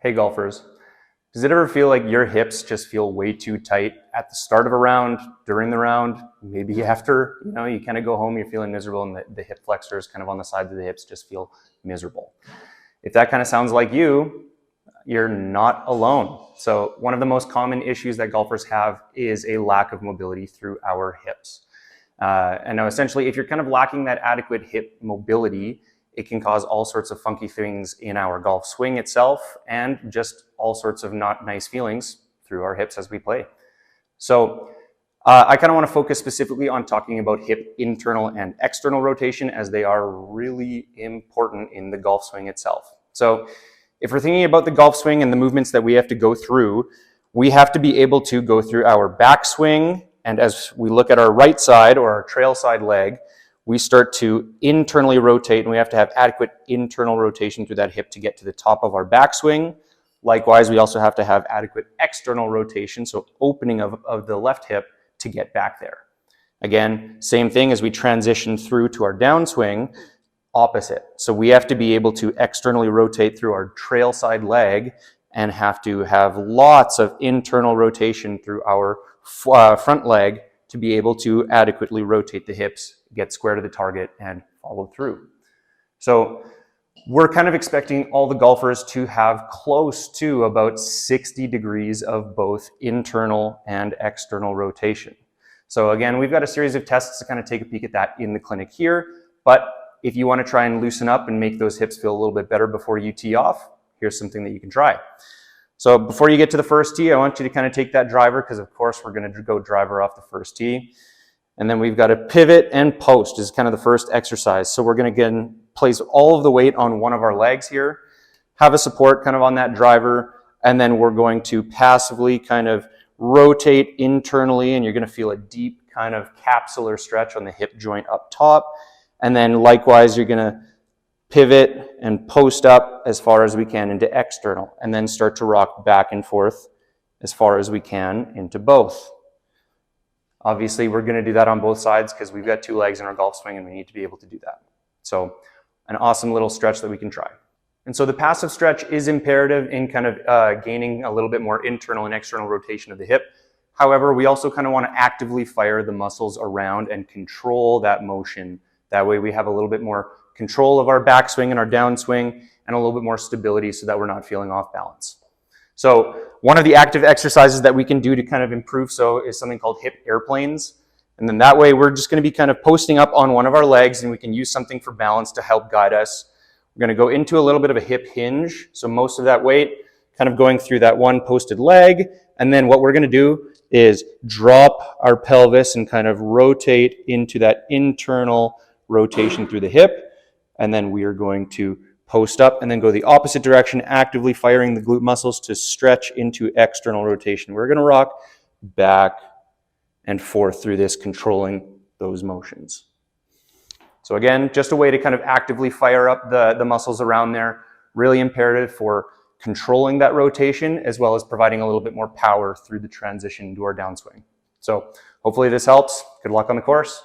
Hey golfers, does it ever feel like your hips just feel way too tight at the start of a round, during the round, maybe after, you kind of go home, you're feeling miserable and the hip flexors kind of on the sides of the hips just feel miserable. If that kind of sounds like you, you're not alone. So one of the most common issues that golfers have is a lack of mobility through our hips. And now essentially, if you're kind of lacking that adequate hip mobility, it can cause all sorts of funky things in our golf swing itself and just all sorts of not nice feelings through our hips as we play. So I kind of want to focus specifically on talking about hip internal and external rotation, as they are really important in the golf swing itself. So if we're thinking about the golf swing and the movements that we have to go through, we have to be able to go through our backswing. And as we look at our right side or our trail side leg, we start to internally rotate, and we have to have adequate internal rotation through that hip to get to the top of our backswing. Likewise, we also have to have adequate external rotation, so opening of the left hip to get back there. Again, same thing as we transition through to our downswing, opposite. So we have to be able to externally rotate through our trail side leg and have to have lots of internal rotation through our front leg to be able to adequately rotate the hips, get square to the target, and follow through. So we're kind of expecting all the golfers to have close to about 60 degrees of both internal and external rotation. So again, we've got a series of tests to kind of take a peek at that in the clinic here. But if you want to try and loosen up and make those hips feel a little bit better before you tee off, here's something that you can try. So before you get to the first tee, I want you to kind of take that driver, because of course we're going to go driver off the first tee. And then we've got to pivot and post is kind of the first exercise. So we're going to again place all of the weight on one of our legs here, have a support kind of on that driver, and then we're going to passively kind of rotate internally, and you're going to feel a deep kind of capsular stretch on the hip joint up top. And then likewise, you're going to pivot and post up as far as we can into external, and then start to rock back and forth as far as we can into both. Obviously, we're going to do that on both sides because we've got two legs in our golf swing and we need to be able to do that. So an awesome little stretch that we can try. And so the passive stretch is imperative in kind of gaining a little bit more internal and external rotation of the hip. However, we also kind of want to actively fire the muscles around and control that motion. That way we have a little bit more control of our backswing and our downswing and a little bit more stability so that we're not feeling off balance. So one of the active exercises that we can do to kind of improve is something called hip airplanes. And then that way we're just going to be kind of posting up on one of our legs, and we can use something for balance to help guide us. We're going to go into a little bit of a hip hinge. So most of that weight kind of going through that one posted leg. And then what we're going to do is drop our pelvis and kind of rotate into that internal rotation through the hip. And then we are going to post up and then go the opposite direction, actively firing the glute muscles to stretch into external rotation. We're going to rock back and forth through this, controlling those motions. So again, just a way to kind of actively fire up the muscles around there. Really imperative for controlling that rotation, as well as providing a little bit more power through the transition to our downswing. So hopefully this helps. Good luck on the course.